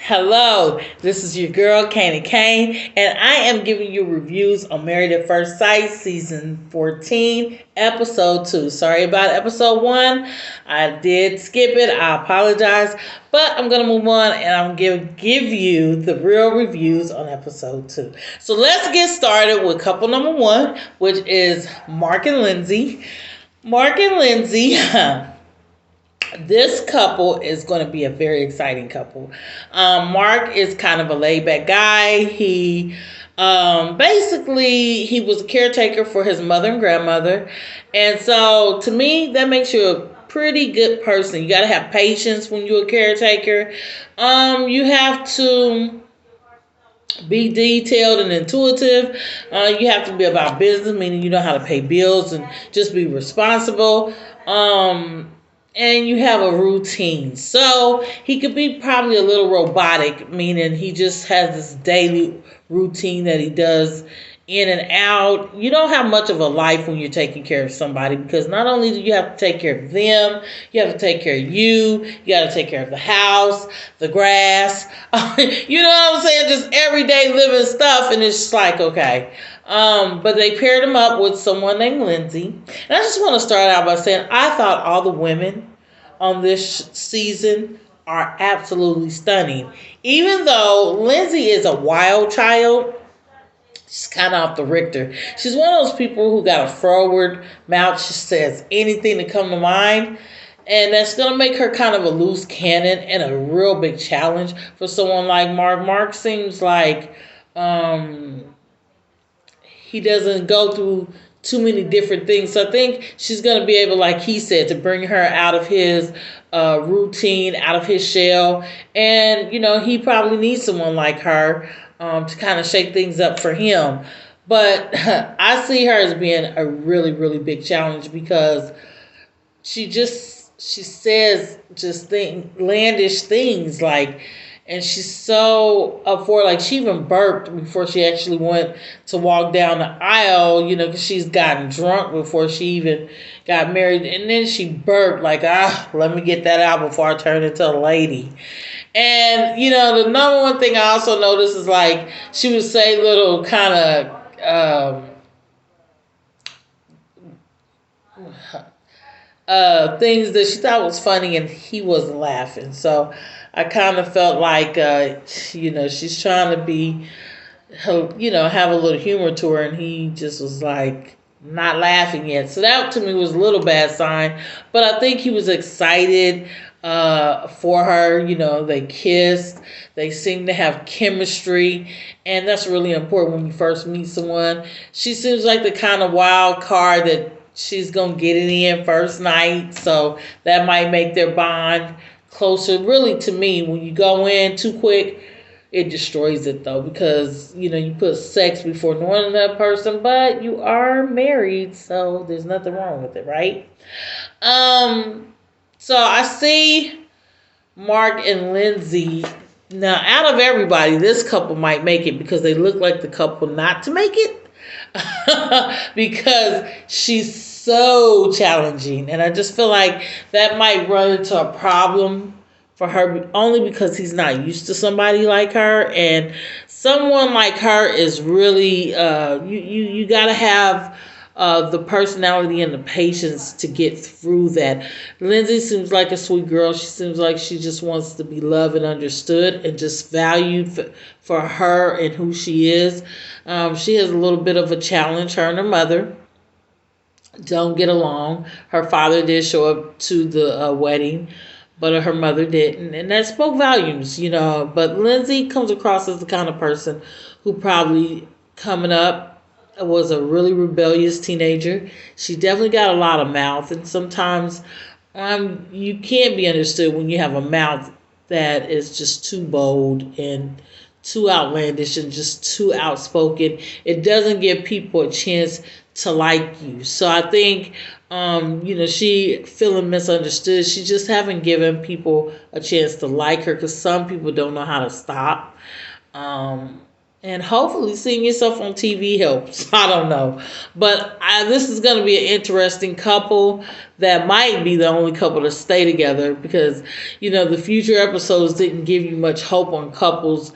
Hello, this is your girl, Katie Kane, and I am giving you reviews on Married at First Sight, Season 14, Episode 2. Sorry about Episode 1. I did skip it. I apologize. But I'm going to move on, and I'm going to give you the real reviews on Episode 2. So let's get started with couple number 1, which is Mark and Lindsay. Mark and Lindsay... This couple is going to be a very exciting couple. Mark is kind of a laid-back guy. He basically he was a caretaker for his mother and grandmother, and so to me that makes you a pretty good person. You got to have patience when you're a caretaker. You have to be detailed and intuitive. You have to be about business, meaning you know how to pay bills and just be responsible. And you have a routine. So he could be probably a little robotic, meaning he just has this daily routine that he does in and out. You don't have much of a life when you're taking care of somebody, because not only do you have to take care of them, you have to take care of you. You got to take care of the house, the grass. You know what I'm saying? Just everyday living stuff. And it's just like, okay. But they paired him up with someone named Lindsay. And I just want to start out by saying I thought all the women on this season are absolutely stunning. Even though Lindsay is a wild child, she's kind of off the Richter. She's one of those people who got a forward mouth. She says anything to come to mind. And that's going to make her kind of a loose cannon and a real big challenge for someone like Mark. Mark seems like he doesn't go through too many different things. So I think she's going to be able, like he said, to bring her out of his routine, out of his shell. And, you know, he probably needs someone like her to kind of shake things up for him. But I see her as being a really, really big challenge, because she says just outlandish things, like, and she's so up for it. Like, she even burped before she actually went to walk down the aisle, you know, because she's gotten drunk before she even got married. And then she burped like, let me get that out before I turn into a lady. And, you know, the number one thing I also noticed is, like, she would say little kind of things that she thought was funny, and he wasn't laughing. So I kind of felt like, you know, she's trying to be, you know, have a little humor to her, and he just was like not laughing yet. So that to me was a little bad sign. But I think he was excited for her. You know, they kissed. They seem to have chemistry, and that's really important when you first meet someone. She seems like the kind of wild card that she's going to get it in first night, so that might make their bond closer. Really, to me, when you go in too quick, it destroys it, though, because, you know, you put sex before knowing that person, but you are married, so there's nothing wrong with it, right? So I see Mark and Lindsay. Now, out of everybody, this couple might make it, because they look like the couple not to make it. Because she's so challenging, and I just feel like that might run into a problem for her, only because he's not used to somebody like her. And someone like her is really you got to have the personality and the patience to get through that. Lindsay seems like a sweet girl. She seems like she just wants to be loved and understood and just valued for her and who she is. She has a little bit of a challenge. Her and her mother don't get along. Her father did show up to the wedding, but her mother didn't, and that spoke volumes, you know. But Lindsay comes across as the kind of person who probably coming up was a really rebellious teenager. She definitely got a lot of mouth, and sometimes you can't be understood when you have a mouth that is just too bold and too outlandish and just too outspoken. It doesn't give people a chance to like you. So I think, you know, she feeling misunderstood. She just haven't given people a chance to like her, because some people don't know how to stop. And hopefully seeing yourself on TV helps. I don't know. But this is going to be an interesting couple that might be the only couple to stay together because, the future episodes didn't give you much hope on couples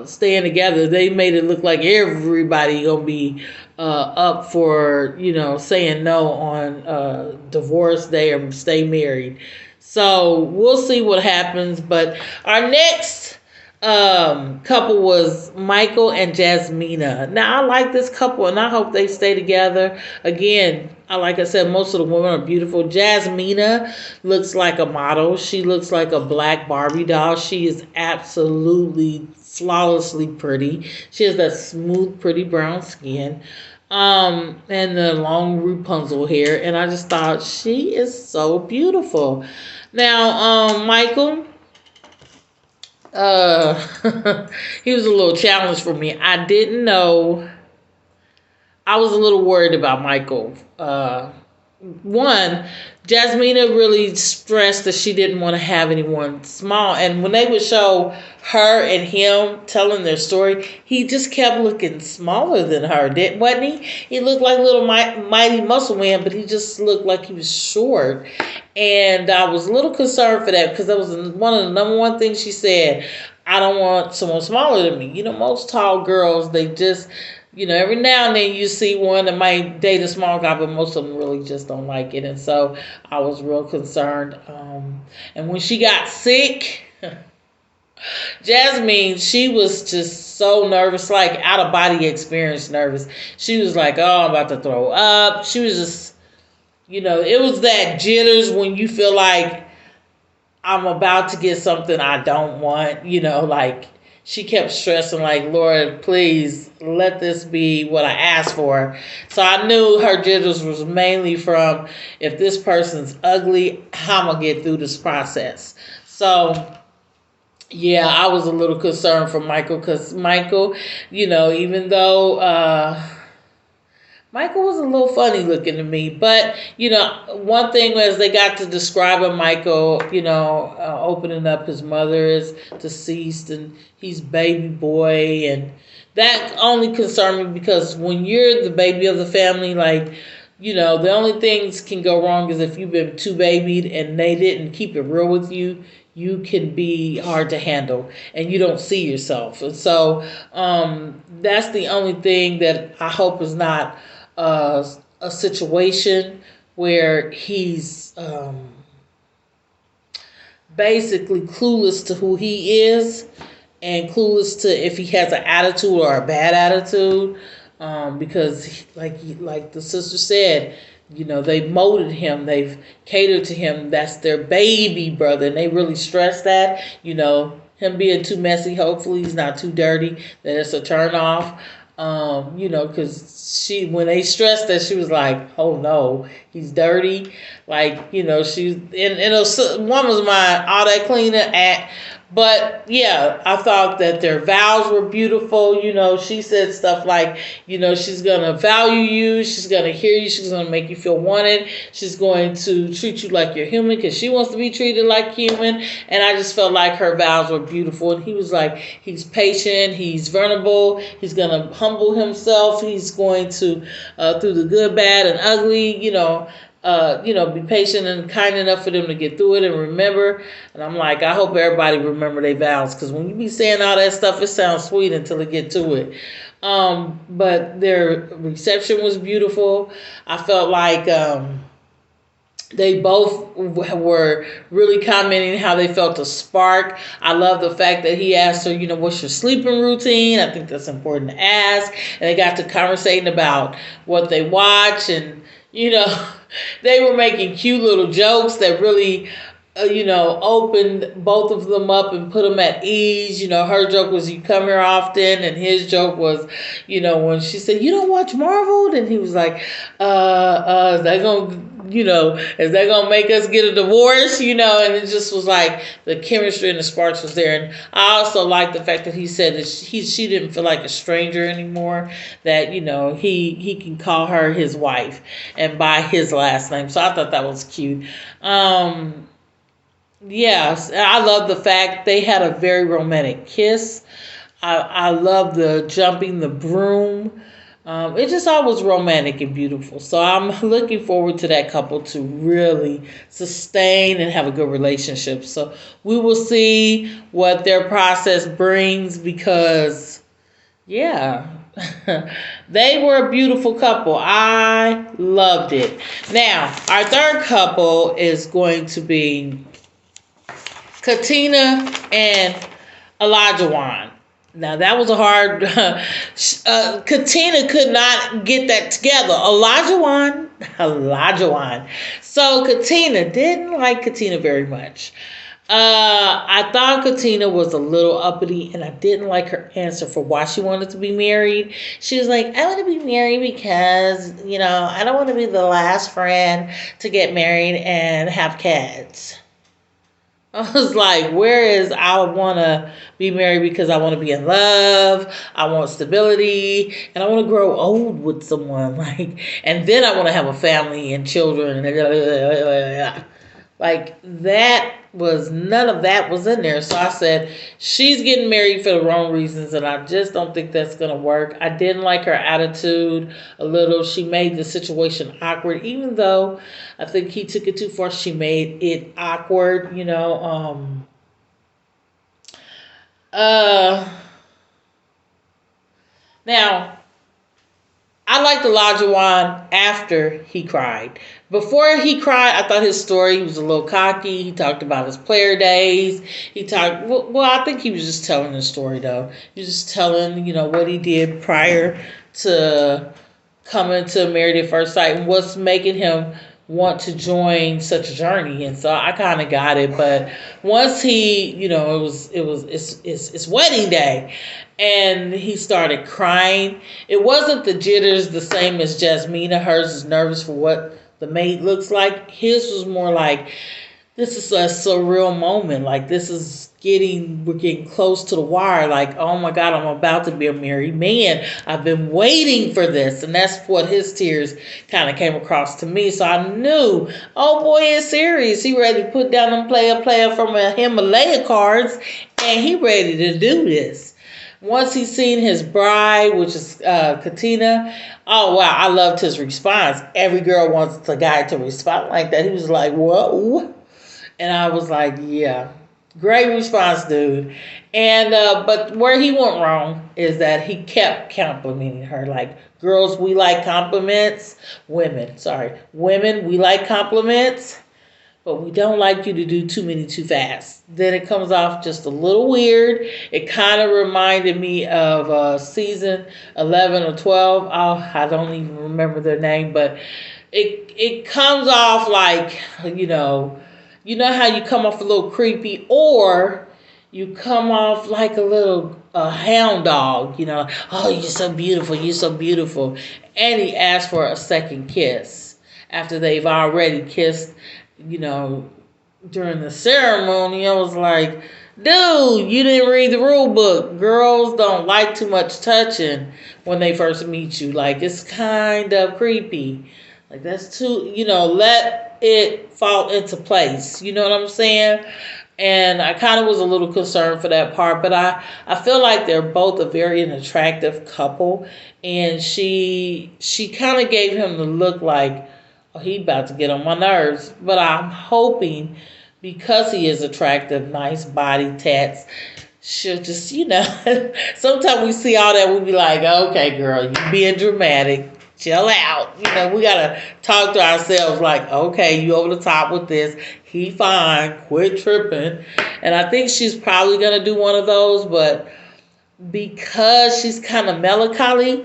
staying together. They made it look like everybody going to be up for, saying no on divorce day or stay married. So we'll see what happens. But our next couple was Michael and Jasmina. Now I like this couple and I hope they stay together. Again, like I said, most of the women are beautiful. Jasmina looks like a model. She looks like a black Barbie doll. She is absolutely flawlessly pretty. She has that smooth, pretty brown skin. And the long Rapunzel hair. And I just thought she is so beautiful. Now, Michael, he was a little challenge for me. I didn't know. I was a little worried about Michael. One, Jasmina really stressed that she didn't want to have anyone small. And when they would show her and him telling their story, he just kept looking smaller than her, wasn't he? He looked like little mighty muscle man, but he just looked like he was short. And I was a little concerned for that because that was one of the number one things she said. I don't want someone smaller than me. Most tall girls, they just, every now and then you see one that might date a small guy, but most of them really just don't like it. And so I was real concerned. And when she got sick, Jasmine, she was just so nervous, like out of body experience nervous. She was like, oh, I'm about to throw up. She was just, it was that jitters when you feel like I'm about to get something I don't want, like she kept stressing like, Lord, please let this be what I asked for. So I knew her jitters was mainly from if this person's ugly, how am I gonna get through this process? So yeah, I was a little concerned for Michael because Michael, even though Michael was a little funny looking to me, but one thing was they got to describing Michael, opening up his mother is deceased and he's baby boy, and that only concerned me because when you're the baby of the family, like, the only things can go wrong is if you've been too babied and they didn't keep it real with you. You can be hard to handle and you don't see yourself. And so that's the only thing that I hope is not a situation where he's basically clueless to who he is and clueless to if he has an attitude or a bad attitude. Because like the sister said, they've molded him, they've catered to him. That's their baby brother, and they really stress that. Him being too messy. Hopefully, he's not too dirty. That it's a turn off. Because when they stressed that, she was like, "Oh no, he's dirty." Like, she's in one was my all that cleaner at. But yeah, I thought that their vows were beautiful. She said stuff like, she's going to value you. She's going to hear you. She's going to make you feel wanted. She's going to treat you like you're human because she wants to be treated like human. And I just felt like her vows were beautiful. And he was like, he's patient. He's vulnerable. He's going to humble himself. He's going to, through the good, bad, and ugly, be patient and kind enough for them to get through it and remember. And I'm like, I hope everybody remember their vows, because when you be saying all that stuff, it sounds sweet until it get to it. But their reception was beautiful. I felt like they both were really commenting how they felt a spark. I love the fact that he asked her, what's your sleeping routine? I think that's important to ask. And they got to conversating about what they watch, and they were making cute little jokes that really, opened both of them up and put them at ease. Her joke was, you come here often, and his joke was, when she said, you don't watch Marvel? And he was like, is that going is that going to make us get a divorce? And it just was like the chemistry and the sparks was there. And I also like the fact that he said that she didn't feel like a stranger anymore, that, he can call her his wife and by his last name. So I thought that was cute. Yes, I love the fact they had a very romantic kiss. I love the jumping the broom. It just all was romantic and beautiful. So I'm looking forward to that couple to really sustain and have a good relationship. So we will see what their process brings because, yeah, they were a beautiful couple. I loved it. Now, our third couple is going to be Katina and Elijah. Now that was a hard. Katina could not get that together. Elijah. So Katina didn't like Katina very much. I thought Katina was a little uppity, and I didn't like her answer for why she wanted to be married. She was like, "I want to be married because I don't want to be the last friend to get married and have kids." I was like, whereas I want to be married because I want to be in love, I want stability, and I want to grow old with someone, and then I want to have a family and children, like that was none of that was in there. So I said, she's getting married for the wrong reasons, and I just don't think that's gonna work. I didn't like her attitude a little. She made the situation awkward, even though I think he took it too far. She made it awkward, Now, I liked Elijah after he cried. Before he cried, I thought his story, he was a little cocky. He talked about his player days. He talked, well, I think he was just telling the story, though. He was just telling, what he did prior to coming to Married at First Sight and what's making him want to join such a journey. And so I kind of got it. But once he, it's wedding day. And he started crying. It wasn't the jitters the same as Jasmina. Hers is nervous for what the mate looks like. His was more like, this is a surreal moment. Like, we're getting close to the wire. Like, oh my God, I'm about to be a married man. I've been waiting for this. And that's what his tears kind of came across to me. So I knew, oh boy, it's serious. He ready to put down them player from a Himalaya cards. And he ready to do this. Once he seen his bride, which is Katina, oh wow, I loved his response. Every girl wants the guy to respond like that. He was like, whoa. And I was like, yeah, great response, dude. And but where he went wrong is that he kept complimenting her. Like, girls, we like compliments. Women, we like compliments. But we don't like you to do too many too fast. Then it comes off just a little weird. It kind of reminded me of season 11 or 12. Oh, I don't even remember their name, but it comes off like, you know how you come off a little creepy, or you come off like a little hound dog, oh, you're so beautiful. And he asked for a second kiss after they've already kissed, during the ceremony. I was like, dude, you didn't read the rule book. Girls don't like too much touching when they first meet you. Like, it's kind of creepy. Like, that's too, let it fall into place. You know what I'm saying? And I kind of was a little concerned for that part, but I feel like they're both a very attractive couple. And she kind of gave him the look like, oh, he about to get on my nerves. But I'm hoping, because he is attractive, nice body, tats, she'll just, sometimes we see all that, we be like, okay, girl, you being dramatic. Chill out. We got to talk to ourselves like, okay, you over the top with this. He fine. Quit tripping. And I think she's probably going to do one of those, but because she's kind of melancholy,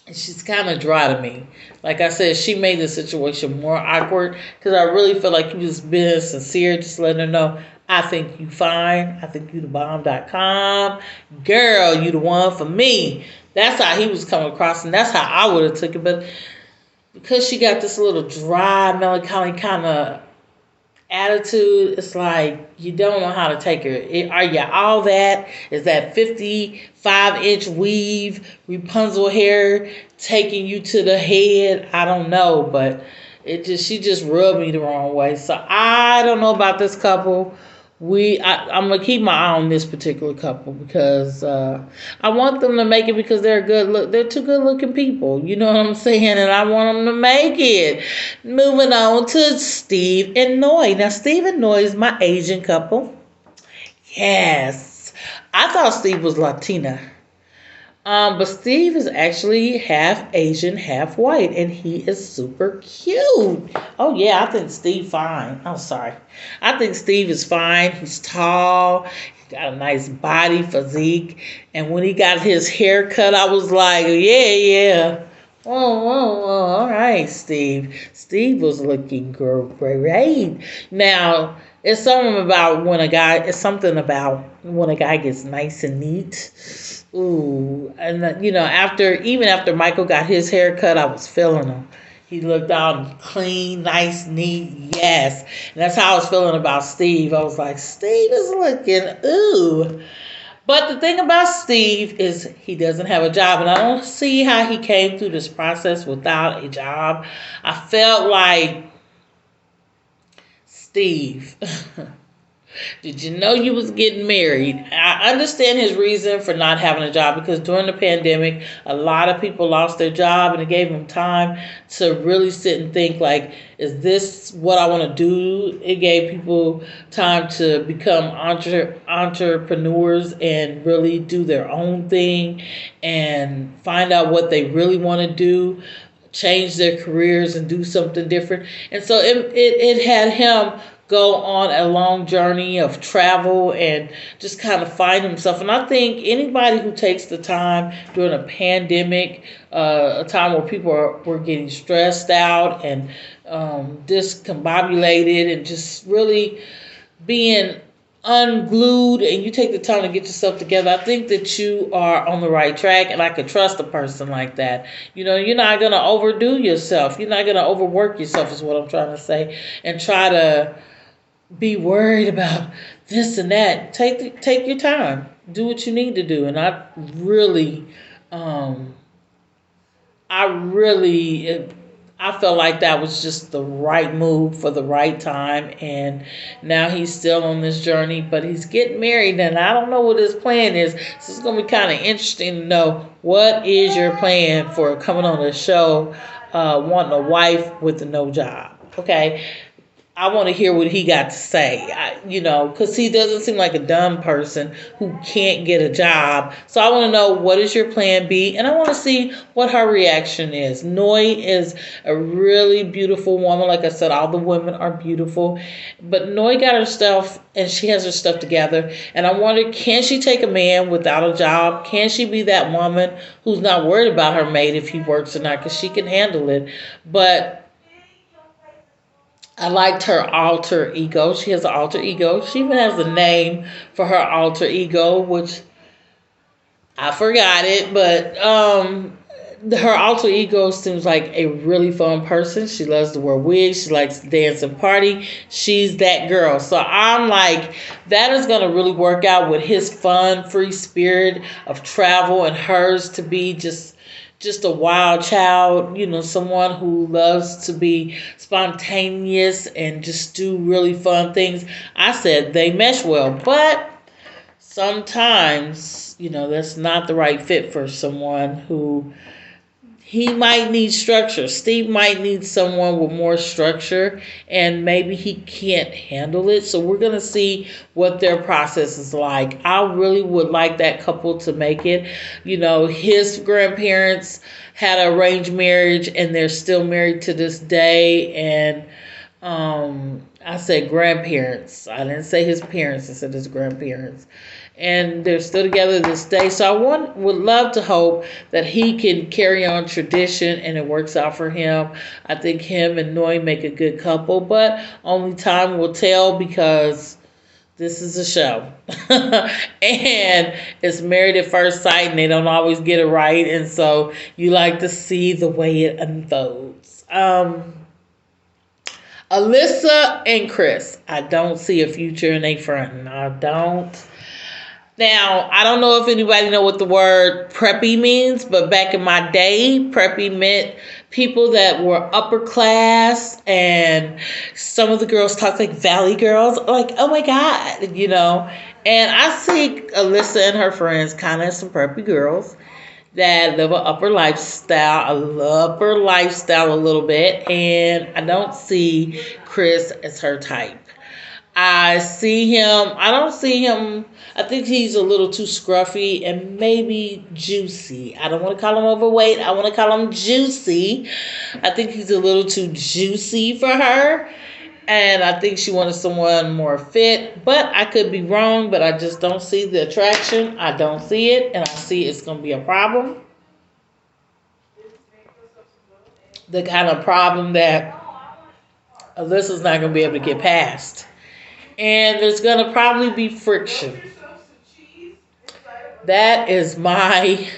she's kind of dry to me. Like I said, she made the situation more awkward because I really feel like he was being sincere, just letting her know, I think you fine. I think you the bomb.com. Girl, you the one for me. That's how he was coming across, and that's how I would have took it. But because she got this little dry, melancholy kind of attitude, it's like you don't know how to take her. Are you all that? Is that 55-inch weave, Rapunzel hair taking you to the head? I don't know, but she just rubbed me the wrong way. So I don't know about this couple. I'm gonna keep my eye on this particular couple because I want them to make it because they're two good looking people. You know what I'm saying? And I want them to make it. Moving on to Steve and Noy. Now Steve and Noy is my Asian couple. Yes, I thought Steve was Latina. But Steve is actually half Asian, half white, and he is super cute. Oh yeah, I think Steve fine. Oh sorry, I think Steve is fine. He's tall. He got a nice body, physique, and when he got his hair cut, I was like, yeah, yeah. Oh, all right, Steve. Steve was looking great. Now, it's something about when a guy gets nice and neat. Ooh, and after Michael got his hair cut, I was feeling him. He looked out clean, nice, neat. Yes, and that's how I was feeling about Steve. I was like, Steve is looking ooh. But the thing about Steve is he doesn't have a job, and I don't see how he came through this process without a job. I felt like Steve. Did you know you was getting married? I understand his reason for not having a job because during the pandemic, a lot of people lost their job and it gave him time to really sit and think like, is this what I want to do? It gave people time to become entrepreneurs and really do their own thing and find out what they really want to do, change their careers and do something different. And so it had him go on a long journey of travel and just kind of find himself. And I think anybody who takes the time during a pandemic, a time where were getting stressed out and discombobulated and just really being unglued, and you take the time to get yourself together, I think that you are on the right track, and I could trust a person like that. You're not going to overdo yourself. You're not going to overwork yourself is what I'm trying to say, and try to be worried about this and that. Take your time. Do what you need to do. And um, I felt like that was just the right move for the right time. And now he's still on this journey, but he's getting married, and I don't know what his plan is. So it's going to be kind of interesting to know what is your plan for coming on the show, wanting a wife with no job. Okay. I want to hear what he got to say, because he doesn't seem like a dumb person who can't get a job. So I want to know, what is your plan B? And I want to see what her reaction is. Noi is a really beautiful woman. Like I said, all the women are beautiful. But Noi got her stuff, and she has her stuff together. And I wonder, can she take a man without a job? Can she be that woman who's not worried about her mate if he works or not? Because she can handle it. But I liked her alter ego. She has an alter ego. She even has a name for her alter ego, which I forgot it. But her alter ego seems like a really fun person. She loves to wear wigs. She likes to dance and party. She's that girl. So I'm like, that is going to really work out with his fun, free spirit of travel, and hers to be just a wild child, someone who loves to be spontaneous and just do really fun things. I said they mesh well, but sometimes, that's not the right fit for someone who he might need structure. Steve might need someone with more structure, and maybe he can't handle it. So we're going to see what their process is like. I really would like that couple to make it. His grandparents had an arranged marriage, and they're still married to this day. And I said grandparents. I didn't say his parents. I said his grandparents. And they're still together this day. So would love to hope that he can carry on tradition and it works out for him. I think him and Noi make a good couple, but only time will tell because this is a show. And it's Married at First Sight, and they don't always get it right. And so you like to see the way it unfolds. Alyssa and Chris, I don't see a future in a front. I don't. Now, I don't know if anybody know what the word preppy means, but back in my day, preppy meant people that were upper class, and some of the girls talk like valley girls, like, oh my God, And I see Alyssa and her friends kind of some preppy girls that live an upper lifestyle a little bit, and I don't see Chris as her type. I don't see him, I think he's a little too scruffy and maybe juicy. I don't want to call him overweight. I want to call him juicy. I think he's a little too juicy for her. And I think she wanted someone more fit. But I could be wrong, but I just don't see the attraction. I don't see it. And I see it's going to be a problem. The kind of problem that Alyssa's not going to be able to get past. And there's going to probably be friction. That is my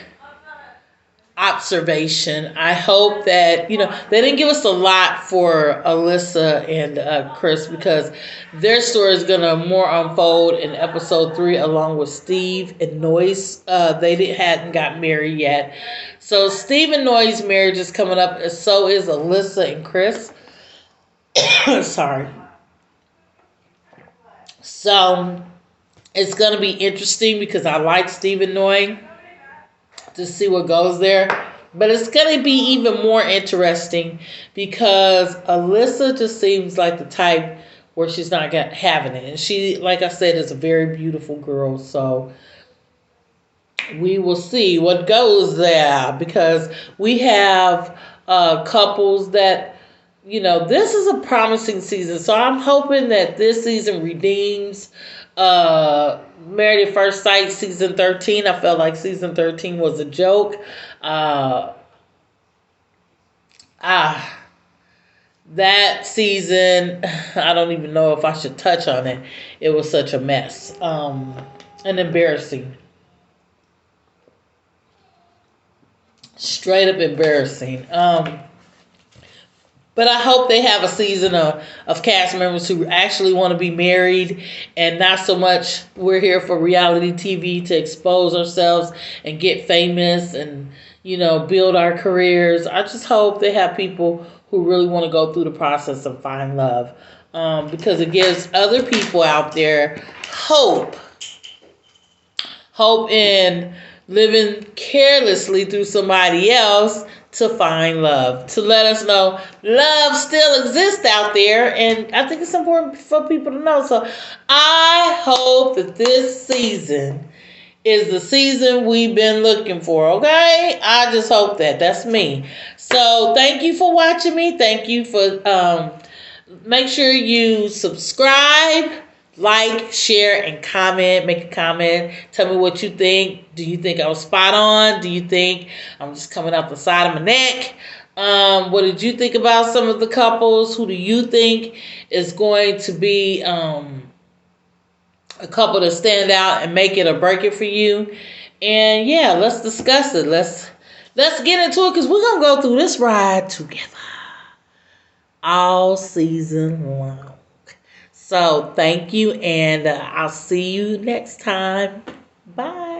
observation. I hope that, they didn't give us a lot for Alyssa and Chris, because their story is going to more unfold in episode 3 along with Steve and Noy's. Hadn't got married yet. So Steve and Noy's marriage is coming up, and so is Alyssa and Chris. Sorry. So it's going to be interesting because I like Steve and Noy, to see what goes there. But it's going to be even more interesting because Alyssa just seems like the type where she's not having it. And she, like I said, is a very beautiful girl. So we will see what goes there, because we have couples that, this is a promising season. So I'm hoping that this season redeems Married at First Sight season 13. I felt like season 13 was a joke. That season, I don't even know if I should touch on it. It was such a mess. And embarrassing. Straight up embarrassing. But I hope they have a season of cast members who actually want to be married, and not so much we're here for reality TV to expose ourselves and get famous and, build our careers. I just hope they have people who really want to go through the process and find love, because it gives other people out there hope. Hope in living carelessly through somebody else to find love, to let us know love still exists out there. And I think it's important for people to know. So I hope that this season is the season we've been looking for, okay? I just hope that. That's me. So thank you for watching me. Thank you for, make sure you subscribe, like, share, and comment. Make a comment. Tell me what you think. Do you think I was spot on? Do you think I'm just coming out the side of my neck? What did you think about some of the couples? Who do you think is going to be a couple to stand out and make it or break it for you? And yeah, let's discuss it. Let's get into it, because we're going to go through this ride together all season long. So thank you, and I'll see you next time. Bye.